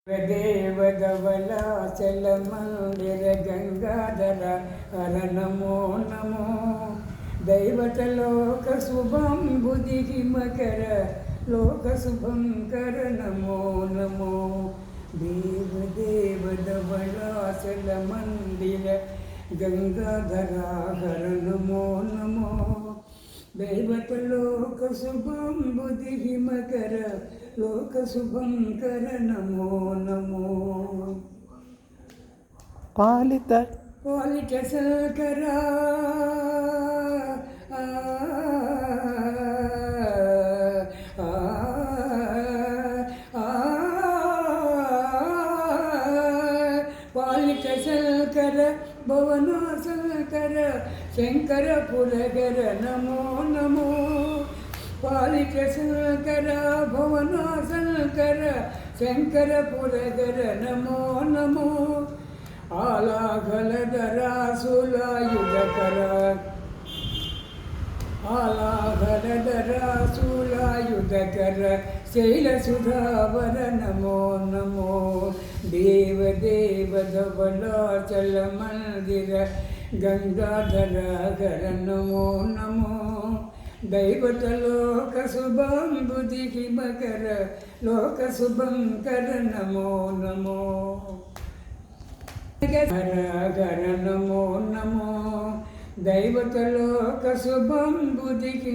దేవధవలాచలమందిర గంగాధర హర నమో నమో దైవతలోక శుభం బుధికి మకర లోక శుభం కర నమో నమో దేవధవలాచలమందిర గంగాధర హర నమో నమో దైవతలోక శుభం బుధికి మకర లోక శుభం కర నమో నమో పాలిత శంకర పాలిత శంకర భవన శంకర శంకర పురగర నమో నమో పాలిత శంకర భవన శంకర శంకర పురగర నమో నమో ఆలాఘలధరా శూలాయుధకర ఆలాఘలధరా శూలాయుధకర శైలసుధావర నమో నమో దేవధవలాచల మందిర గంగాధర హర నమో నమో దైవతలోక శుభం బుధికి మకర లోక శుభం కర నమో నమో హర హర నమో నమో దైవతలోక శుభం బుధికి